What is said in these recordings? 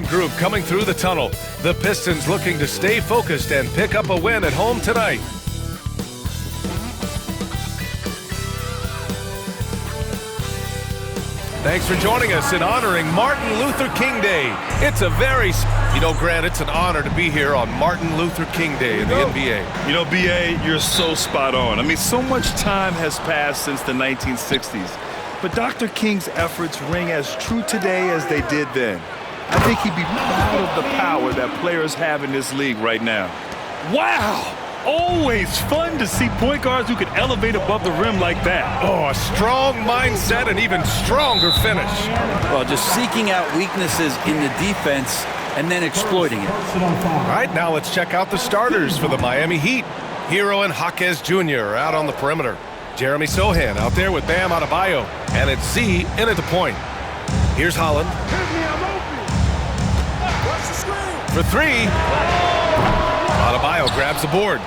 Group coming through the tunnel. The Pistons looking to stay focused and pick up a win at home tonight. Thanks for joining us in honoring Martin Luther King Day. It's a very, Grant, it's an honor to be here on Martin Luther King Day in the NBA. B.A., you're so spot on. I mean, so much time has passed since the 1960s, but Dr. King's efforts ring as true today as they did then. I think he'd be proud of the power that players have in this league right now. Wow! Always fun to see point guards who can elevate above the rim like that. Oh, a strong mindset and even stronger finish. Well, just seeking out weaknesses in the defense and then exploiting it. All right, now let's check out the starters for the Miami Heat. Hero and Jaquez Jr. out on the perimeter. Jeremy Sohan out there with Bam Adebayo. And it's Z in at the point. Here's Holland. For three, Adebayo grabs the board.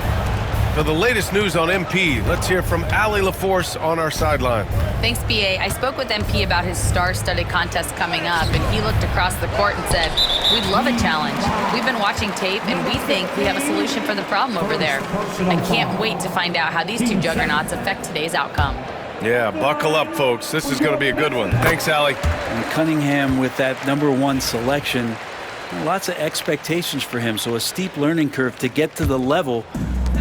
For the latest news on MP, let's hear from Allie LaForce on our sideline. Thanks, B.A. I spoke with MP about his star-studded contest coming up, and he looked across the court and said, "We'd love a challenge. We've been watching tape, and we think we have a solution for the problem over there. I can't wait to find out how these two juggernauts affect today's outcome." Yeah, buckle up, folks. This is going to be a good one. Thanks, Allie. And Cunningham with that #1 selection. Lots of expectations for him, so a steep learning curve to get to the level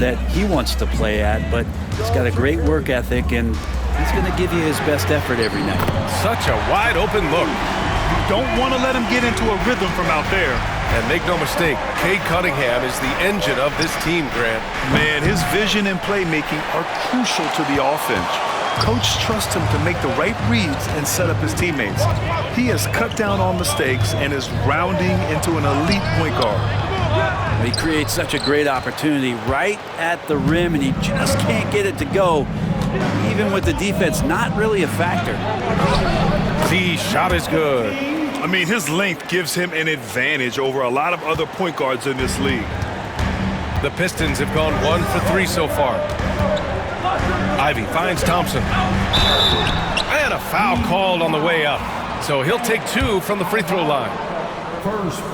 that he wants to play at, but he's got a great work ethic, and he's going to give you his best effort every night. Such a wide-open look. You don't want to let him get into a rhythm from out there. And make no mistake, Cade Cunningham is the engine of this team, Grant. Man, his vision and playmaking are crucial to the offense. Coach trusts him to make the right reads and set up his teammates. He has cut down on mistakes and is rounding into an elite point guard. He creates such a great opportunity right at the rim, and he just can't get it to go. Even with the defense not really a factor. The shot is good. I mean, his length gives him an advantage over a lot of other point guards in this league. The Pistons have gone 1 for 3 so far. Ivy finds Thompson. And a foul called on the way up. So he'll take 2 from the free throw line.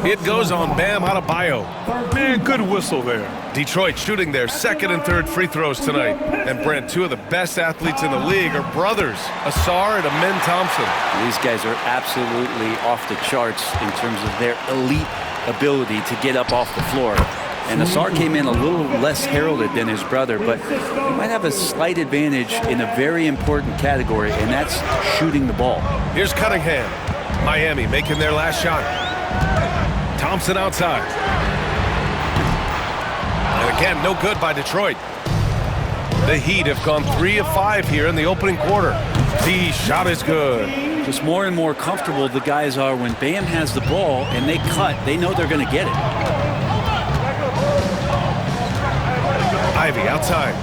It goes on Bam Adebayo. Man, good whistle there. Detroit shooting their second and third free throws tonight. And Brent, 2 of the best athletes in the league are brothers, Asar and Amen Thompson. These guys are absolutely off the charts in terms of their elite ability to get up off the floor. And Asar came in a little less heralded than his brother, but he might have a slight advantage in a very important category, and that's shooting the ball. Here's Cunningham. Miami making their last shot. Thompson outside. And again, no good by Detroit. The Heat have gone 3 of 5 here in the opening quarter. The shot is good. Just more and more comfortable the guys are when Bam has the ball and they cut. They know they're going to get it. Ivy outside.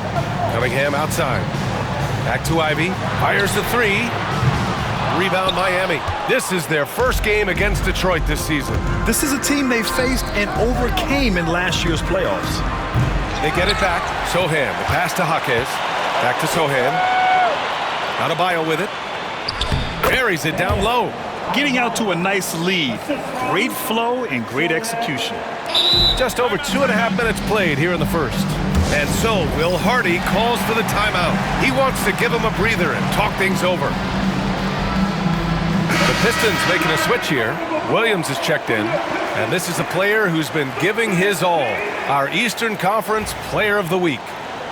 Cunningham outside. Back to Ivy. Fires the 3. Rebound Miami. This is their first game against Detroit this season. This is a team they faced and overcame in last year's playoffs. They get it back. Sohan, the pass to Jaquez. Back to Sohan. Adebayo with it. Buries it down low. Getting out to a nice lead. Great flow and great execution. Just over 2.5 minutes played here in the first. And so Will Hardy calls for the timeout. He wants to give him a breather and talk things over. The Pistons making a switch here. Williams is checked in. And this is a player who's been giving his all. Our Eastern Conference Player of the Week.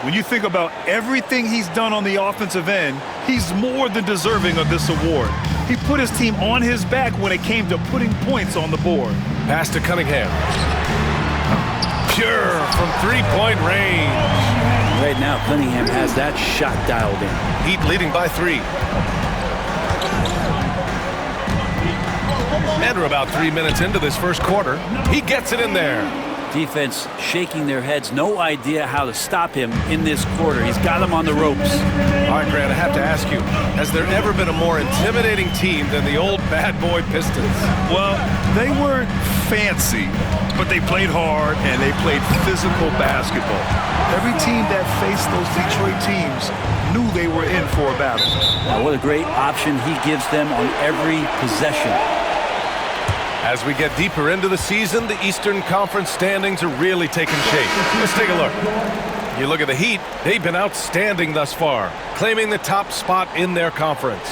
When you think about everything he's done on the offensive end, he's more than deserving of this award. He put his team on his back when it came to putting points on the board. Pass to Cunningham. Pure from three-point range. Right now, Cunningham has that shot dialed in. Heat leading by 3. And we're about 3 minutes into this first quarter. He gets it in there. Defense shaking their heads. No idea how to stop him in this quarter. He's got him on the ropes. All right, Grant, I have to ask you, has there ever been a more intimidating team than the old bad boy Pistons? Well, they weren't fancy, but they played hard and they played physical basketball. Every team that faced those Detroit teams knew they were in for a battle. Now, what a great option he gives them on every possession. As we get deeper into the season, the Eastern Conference standings are really taking shape. Let's take a look. You look at the Heat, they've been outstanding thus far, claiming the top spot in their conference.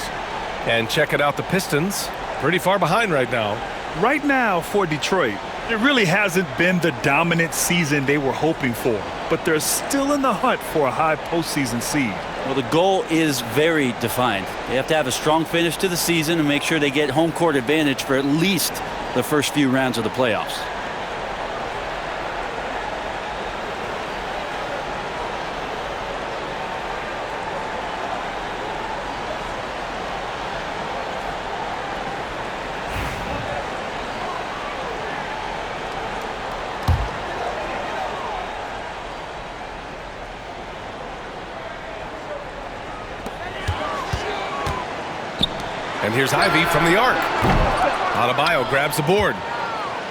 And checking out the Pistons, pretty far behind right now. Right now for Detroit, it really hasn't been the dominant season they were hoping for, but they're still in the hunt for a high postseason seed. Well, the goal is very defined. They have to have a strong finish to the season and make sure they get home court advantage for at least the first few rounds of the playoffs. And here's Ivy from the arc. Adebayo grabs the board.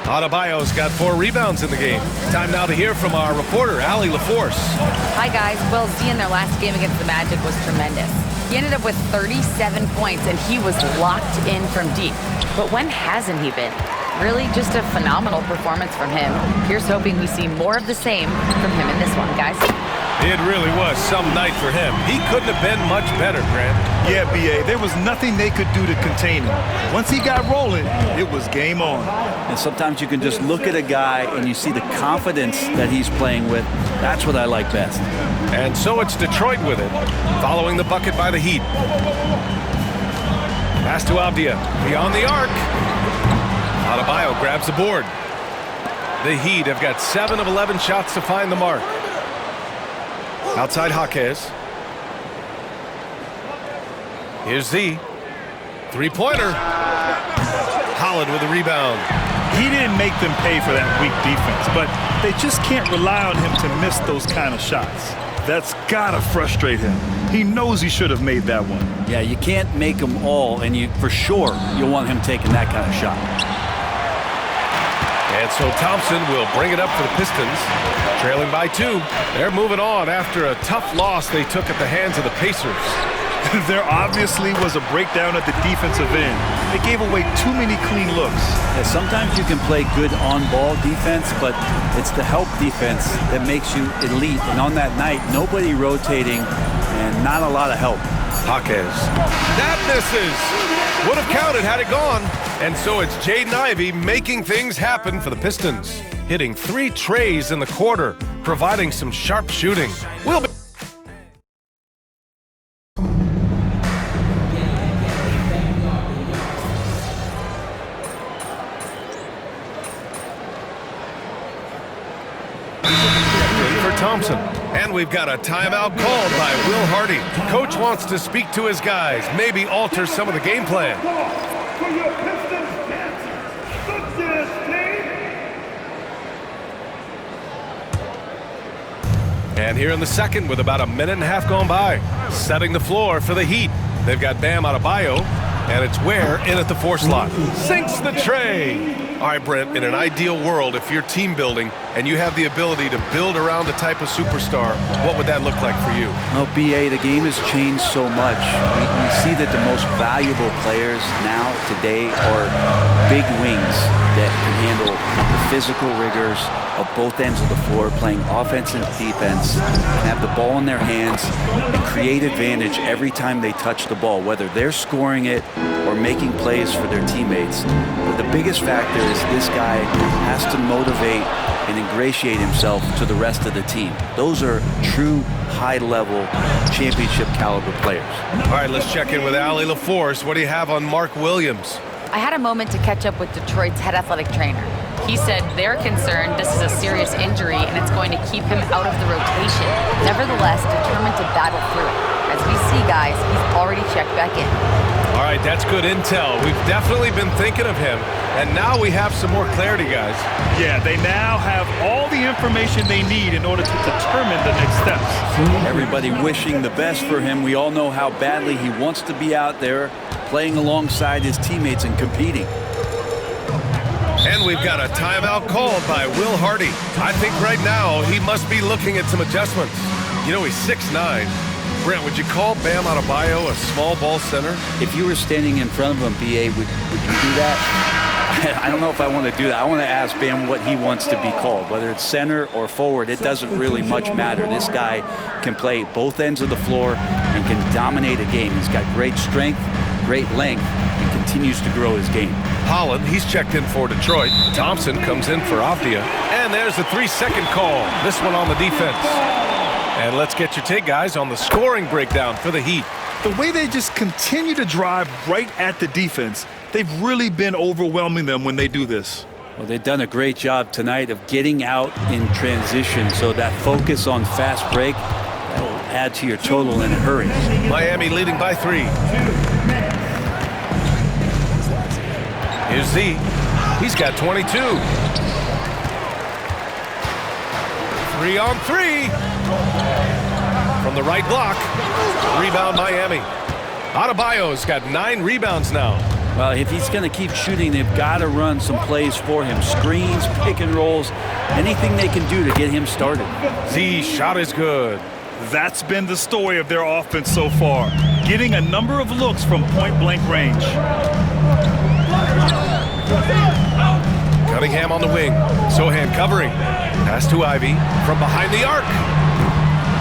Adebayo's got 4 rebounds in the game. Time now to hear from our reporter, Allie LaForce. Hi, guys. Well, Z in their last game against the Magic was tremendous. He ended up with 37 points, and he was locked in from deep. But when hasn't he been? Really just a phenomenal performance from him. Here's hoping we see more of the same from him in this one, guys. It really was some night for him. He couldn't have been much better, Grant. Yeah, B.A., there was nothing they could do to contain him. Once he got rolling, it was game on. And sometimes you can just look at a guy and you see the confidence that he's playing with. That's what I like best. And so it's Detroit with it, following the bucket by the Heat. Pass to Avdia, beyond the arc. Adebayo grabs the board. The Heat have got 7 of 11 shots to find the mark. Outside Jaquez. Here's Z. Three-pointer. Holland with the rebound. He didn't make them pay for that weak defense, but they just can't rely on him to miss those kind of shots. That's gotta frustrate him. He knows he should have made that one. Yeah, you can't make them all, and for sure you'll want him taking that kind of shot. And so Thompson will bring it up for the Pistons, trailing by 2. They're moving on after a tough loss they took at the hands of the Pacers. There obviously was a breakdown at the defensive end. They gave away too many clean looks. Yeah, sometimes you can play good on-ball defense, but it's the help defense that makes you elite. And on that night, nobody rotating and not a lot of help. Jaquez. That misses. Would have counted had it gone. And so it's Jaden Ivey making things happen for the Pistons, hitting 3 trays in the quarter, providing some sharp shooting. We'll be for Thompson. And we've got a timeout called by Will Hardy. Coach wants to speak to his guys, maybe alter some of the game plan. And here in the second, with about a minute and a half gone by, setting the floor for the Heat. They've got Bam Adebayo, and it's Ware in at the 4 slot. Sinks the tray. All right, Brent, in an ideal world, if you're team building and you have the ability to build around a type of superstar, what would that look like for you? Well, B.A., the game has changed so much. We see that the most valuable players now, today, are big wings that can handle the physical rigors of both ends of the floor, playing offense and defense, and have the ball in their hands and create advantage every time they touch the ball, whether they're scoring it or making plays for their teammates. But the biggest factor is this guy has to motivate and ingratiate himself to the rest of the team. Those are true high-level championship caliber players. All right, let's check in with Allie LaForce. What do you have on Mark Williams? I had a moment to catch up with Detroit's head athletic trainer. He said they're concerned this is a serious injury and it's going to keep him out of the rotation. Nevertheless, determined to battle through it. As we see, guys, he's already checked back in. All right, that's good intel. We've definitely been thinking of him, and now we have some more clarity, guys. Yeah, they now have all the information they need in order to determine the next steps. Everybody wishing the best for him. We all know how badly he wants to be out there playing alongside his teammates and competing. And we've got a timeout called by Will Hardy. I think right now he must be looking at some adjustments. You know, he's 6'9". Brent, would you call Bam Adebayo a small ball center? If you were standing in front of him, B.A., would you do that? I don't know if I want to do that. I want to ask Bam what he wants to be called, whether it's center or forward. It doesn't really much matter. This guy can play both ends of the floor and can dominate a game. He's got great strength, great length, and continues to grow his game. Holland, he's checked in for Detroit. Thompson comes in for Avdia. And there's the 3-second call. This one on the defense. And let's get your take, guys, on the scoring breakdown for the Heat. The way they just continue to drive right at the defense, they've really been overwhelming them when they do this. Well, they've done a great job tonight of getting out in transition, so that focus on fast break, that will add to your total in a hurry. Miami leading by 3. Here's Z. He's got 22. 3 on 3. From the right block. Rebound Miami. Adebayo's got 9 rebounds now. Well, if he's going to keep shooting, they've got to run some plays for him. Screens, pick and rolls, anything they can do to get him started. Z shot is good. That's been the story of their offense so far, getting a number of looks from point-blank range. Cunningham on the wing. Sohan covering. Pass to Ivy from behind the arc.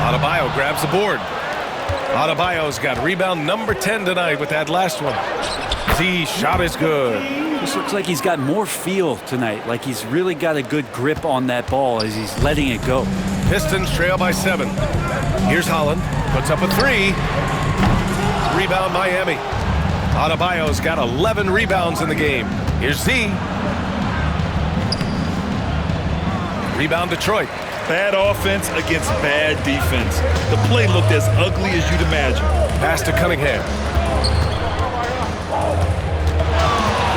Adebayo grabs the board. Adebayo's got rebound number 10 tonight with that last one. Z shot is good. This looks like he's got more feel tonight, like he's really got a good grip on that ball as he's letting it go. Pistons trail by 7. Here's Holland. Puts up a 3. Rebound Miami. Adebayo's got 11 rebounds in the game. Here's Z. Rebound Detroit. Bad offense against bad defense. The play looked as ugly as you'd imagine. Pass to Cunningham.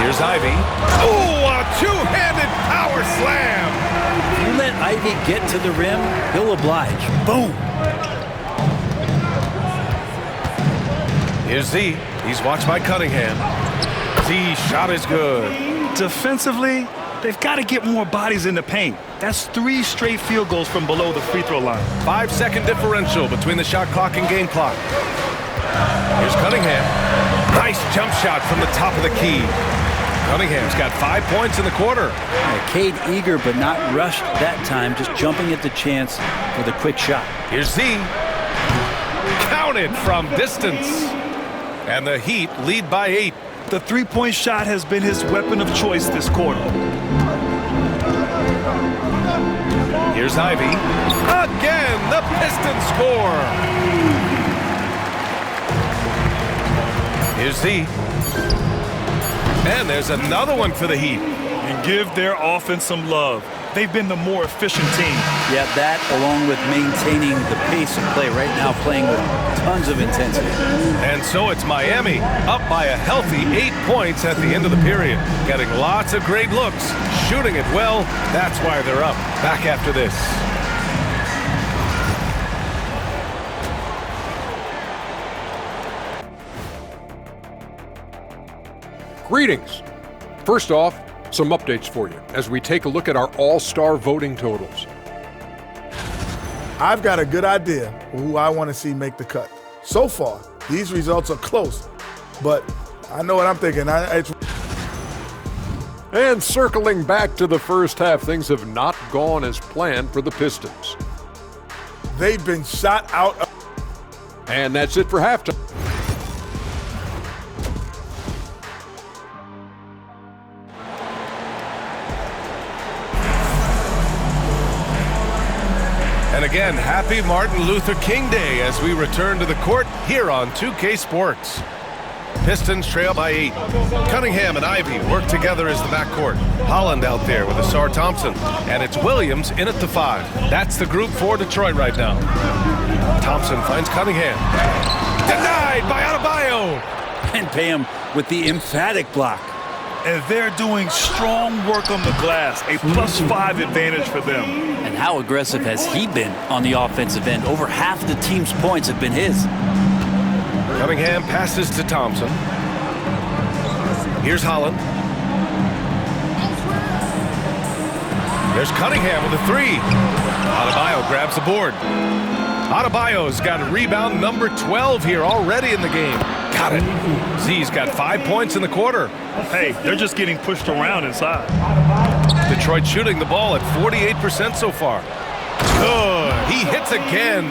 Here's Ivy. Oh, a two-handed power slam. If you let Ivy get to the rim, he'll oblige. Boom. Here's Z. He's watched by Cunningham. Z shot is good. Defensively, they've got to get more bodies in the paint. That's 3 straight field goals from below the free throw line. 5-second differential between the shot clock and game clock. Here's Cunningham. Nice jump shot from the top of the key. Cunningham's got 5 points in the quarter. Cade eager but not rushed that time, just jumping at the chance for the quick shot. Here's Z. Counted from distance. And the Heat lead by 8. The three-point shot has been his weapon of choice this quarter. Here's Ivy. Again, the Pistons score. Here's Z. And there's another one for the Heat. And give their offense some love. They've been the more efficient team. Yeah, that along with maintaining the pace of play right now, playing with tons of intensity. And so it's Miami up by a healthy 8 points at the end of the period. Getting lots of great looks, shooting it well. That's why they're up. Back after this. Greetings. First off, some updates for you as we take a look at our all-star voting totals. I've got a good idea who I want to see make the cut. So far, these results are close, but I know what I'm thinking. And circling back to the first half, things have not gone as planned for the Pistons. They've been shot out of... And that's it for halftime. And again, happy Martin Luther King Day as we return to the court here on 2K Sports. Pistons trail by 8. Cunningham and Ivy work together as the backcourt. Holland out there with Asar Thompson. And it's Williams in at the 5. That's the group for Detroit right now. Thompson finds Cunningham. Denied by Adebayo. And Bam with the emphatic block. And they're doing strong work on the glass, a +5 advantage for them. And how aggressive has he been on the offensive end? Over half the team's points have been his. Cunningham passes to Thompson. Here's Holland. There's Cunningham with a 3. Adebayo grabs the board. Adebayo's got rebound number 12 here already in the game. Got it. Z's got 5 points in the quarter. Hey, they're just getting pushed around inside. Detroit shooting the ball at 48% so far. Good. He hits again.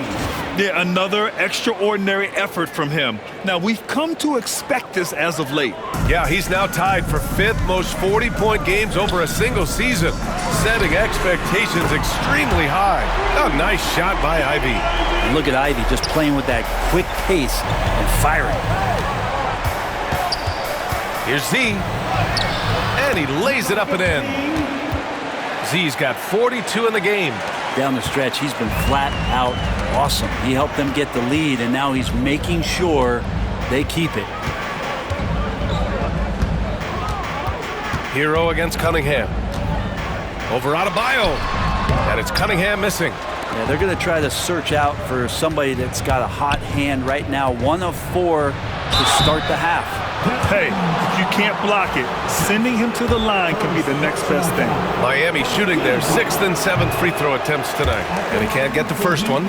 Yeah, another extraordinary effort from him. Now, we've come to expect this as of late. Yeah, he's now tied for 5th most 40-point games over a single season, setting expectations extremely high. A nice shot by Ivy. And look at Ivy just playing with that quick pace and firing. Here's Z. And he lays it up and in. Z's got 42 in the game. Down the stretch, he's been flat out awesome. He helped them get the lead, and now he's making sure they keep it. Hero against Cunningham. Over Adebayo. And it's Cunningham missing. Yeah, they're going to try to search out for somebody that's got a hot hand right now. 1 of 4 to start the half. Hey, if you can't block it, sending him to the line can be the next best thing. Miami shooting their 6th and 7th free throw attempts tonight. And he can't get the first one.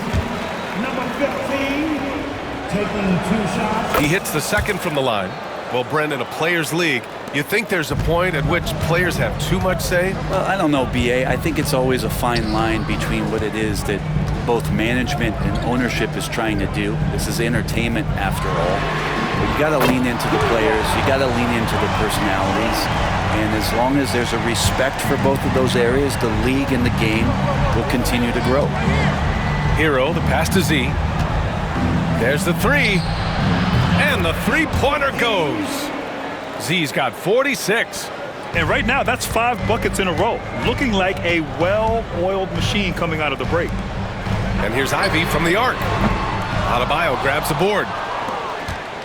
He hits the second from the line. Well, Brendan, a players' league, you think there's a point at which players have too much say? Well, I don't know, B.A. I think it's always a fine line between what it is that both management and ownership is trying to do. This is entertainment, after all. But you got to lean into the players. You got to lean into the personalities. And as long as there's a respect for both of those areas, the league and the game will continue to grow. Hero, the pass to Z. There's the three. And the three-pointer goes. Z's got 46. And right now, that's 5 buckets in a row. Looking like a well-oiled machine coming out of the break. And here's Ivy from the arc. Adebayo grabs the board.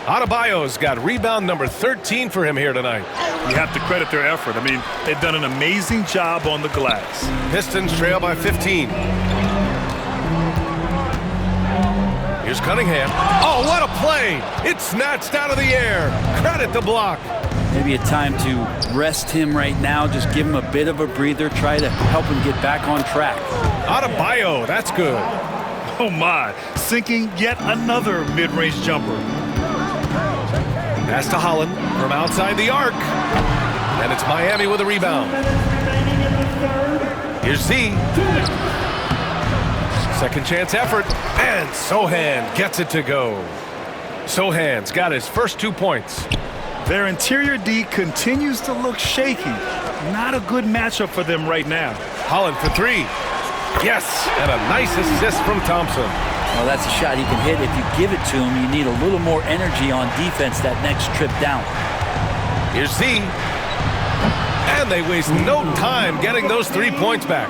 Adebayo's got rebound number 13 for him here tonight. You have to credit their effort. I mean, they've done an amazing job on the glass. Pistons trail by 15. Here's Cunningham. Oh, what a play! It's snatched out of the air. Credit the block. Maybe a time to rest him right now. Just give him a bit of a breather. Try to help him get back on track. Adebayo, that's good. Oh, my. Sinking yet another mid-range jumper. Pass to Holland from outside the arc. And it's Miami with a rebound. Here's Z. Second chance effort. And Sohan gets it to go. Sohan's got his first 2 points. Their interior D continues to look shaky. Not a good matchup for them right now. Holland for 3. Yes, and a nice assist from Thompson. Well, that's a shot he can hit. If you give it to him, you need a little more energy on defense that next trip down. Here's Z. And they waste no time getting those 3 points back.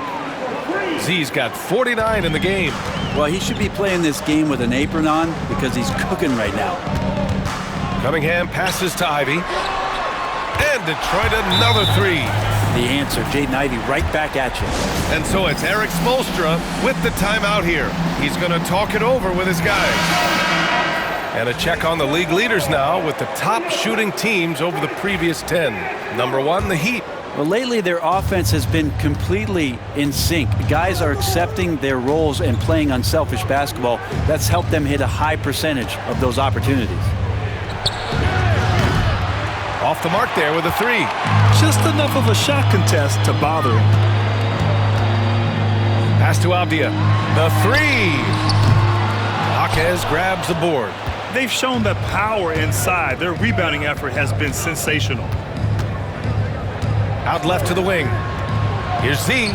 Z's got 49 in the game. Well, he should be playing this game with an apron on because he's cooking right now. Cunningham passes to Ivy. And Detroit another 3. The answer, Jaden Ivey right back at you. And so it's Eric Spoelstra with the timeout here. He's going to talk it over with his guys. And a check on the league leaders now with the top shooting teams over the previous 10. Number 1, the Heat. Well, lately their offense has been completely in sync. Guys are accepting their roles and playing unselfish basketball. That's helped them hit a high percentage of those opportunities. Off the mark there with a 3. Just enough of a shot contest to bother him. Pass to Abdia. The 3. Jaquez grabs the board. They've shown the power inside. Their rebounding effort has been sensational. Out left to the wing. Here's Z.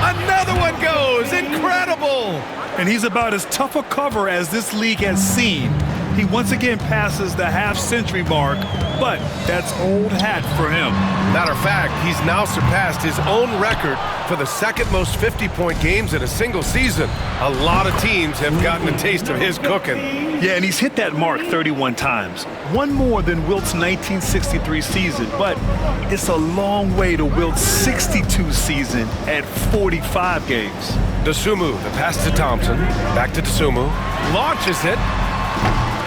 Another one goes. Incredible. And he's about as tough a cover as this league has seen. He once again passes the half-century mark, but that's old hat for him. Matter of fact, he's now surpassed his own record for the second most 50-point games in a single season. A lot of teams have gotten a taste of his cooking. Yeah, and he's hit that mark 31 times. One more than Wilt's 1963 season, but it's a long way to Wilt's 62 season at 45 games. Dosunmu, the pass to Thompson. Back to Dosunmu. Launches it.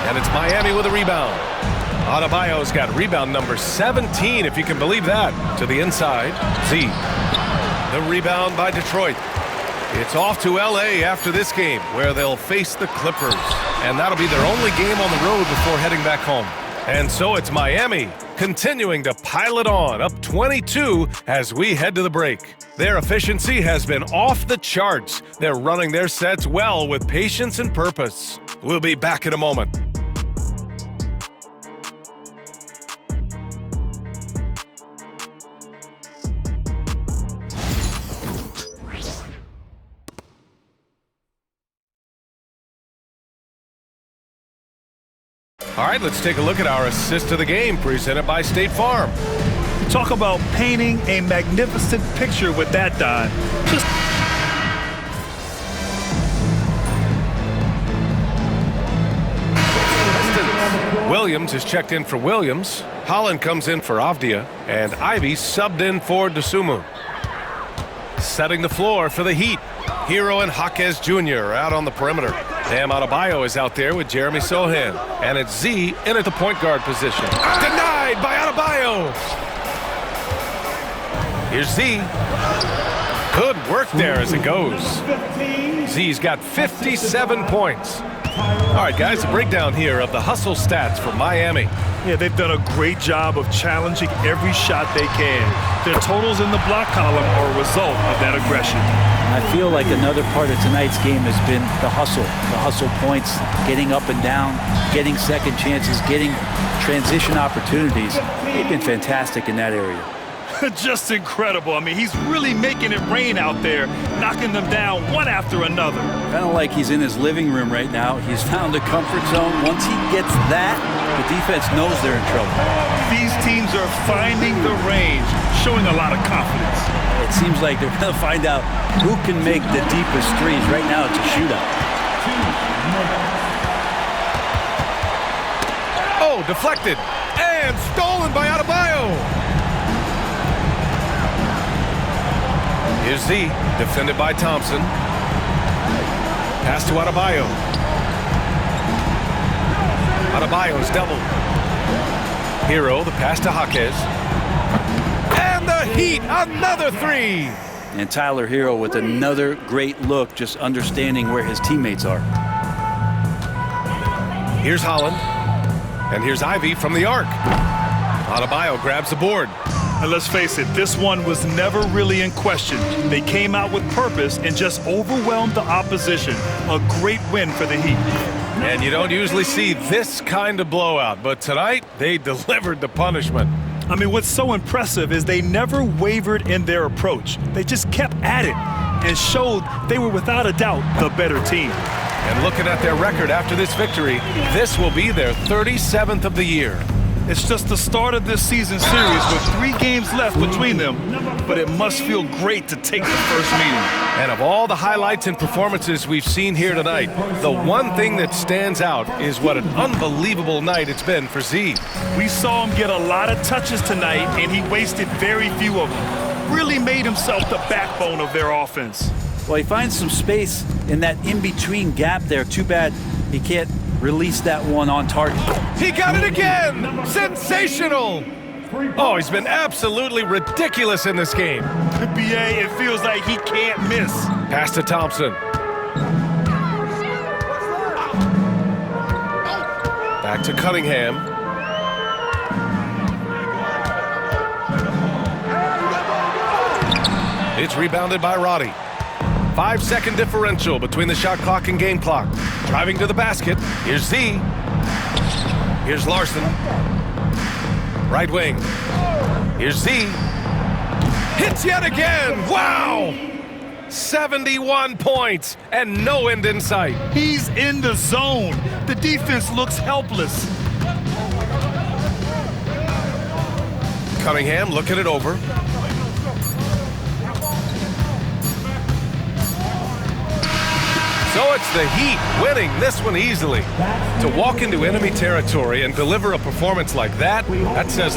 And it's Miami with a rebound. Adebayo's got rebound number 17, if you can believe that. To the inside. Z. The rebound by Detroit. It's off to L.A. after this game, where they'll face the Clippers. and that'll be their only game on the road before heading back home. And so it's Miami continuing to pile it on, up 22 as we head to the break. Their efficiency has been off the charts. They're running their sets well with patience and purpose. We'll be back in a moment. All right, let's take a look at our assist of the game presented by State Farm. Talk about painting a magnificent picture with that, Don. Williams is checked in for Williams. Holland comes in for Avdia, and Ivy subbed in for DeSumo. Setting the floor for the Heat. Hero and Jaquez Jr. are out on the perimeter. Bam Adebayo is out there with Jeremy Sohan. And it's Z in at the point guard position. Denied by Adebayo. Here's Z. Good work there as it goes. Z's got 57 points. All right, guys, a breakdown here of the hustle stats for Miami. Yeah, they've done a great job of challenging every shot they can. Their totals in the block column are a result of that aggression. I feel like another part of tonight's game has been the hustle points, getting up and down, getting second chances, getting transition opportunities. They've been fantastic in that area. Just incredible. I mean, he's really making it rain out there, knocking them down one after another. Kind of like he's in his living room right now. He's found a comfort zone. Once he gets that, the defense knows they're in trouble. These teams are finding the range, showing a lot of confidence. It seems like they're going to find out who can make the deepest threes. Right now, it's a shootout. Oh, deflected and stolen by Adebayo. Here's Z, defended by Thompson. Pass to Adebayo. Adebayo's doubled. Hero, the pass to Jaquez. And the Heat, another three. And Tyler Hero with another great look, just understanding where his teammates are. Here's Holland. And here's Ivy from the arc. Adebayo grabs the board. And let's face it, this one was never really in question. They came out with purpose and just overwhelmed the opposition. A great win for the Heat. And you don't usually see this kind of blowout, but tonight they delivered the punishment. I mean, what's so impressive is they never wavered in their approach. They just kept at it and showed they were without a doubt the better team. And looking at their record after this victory, this will be their 37th of the year. It's just the start of this season series with 3 games left between them, but it must feel great to take the first meeting. And of all the highlights and performances we've seen here tonight, the one thing that stands out is what an unbelievable night it's been for Z. We saw him get a lot of touches tonight, and he wasted very few of them. Really made himself the backbone of their offense. Well, he finds some space in that in-between gap there. Too bad he can't release that one on target. He got it again! Sensational! Oh, he's been absolutely ridiculous in this game. BA, it feels like he can't miss. Pass to Thompson. Back to Cunningham. It's rebounded by Roddy. 5-second differential between the shot clock and game clock. Driving to the basket. Here's Z. Here's Larson. Right wing. Here's Z. Hits yet again. Wow! 71 points and no end in sight. He's in the zone. The defense looks helpless. Cunningham looking it over. So it's the Heat winning this one easily. To walk into enemy territory and deliver a performance like that, that says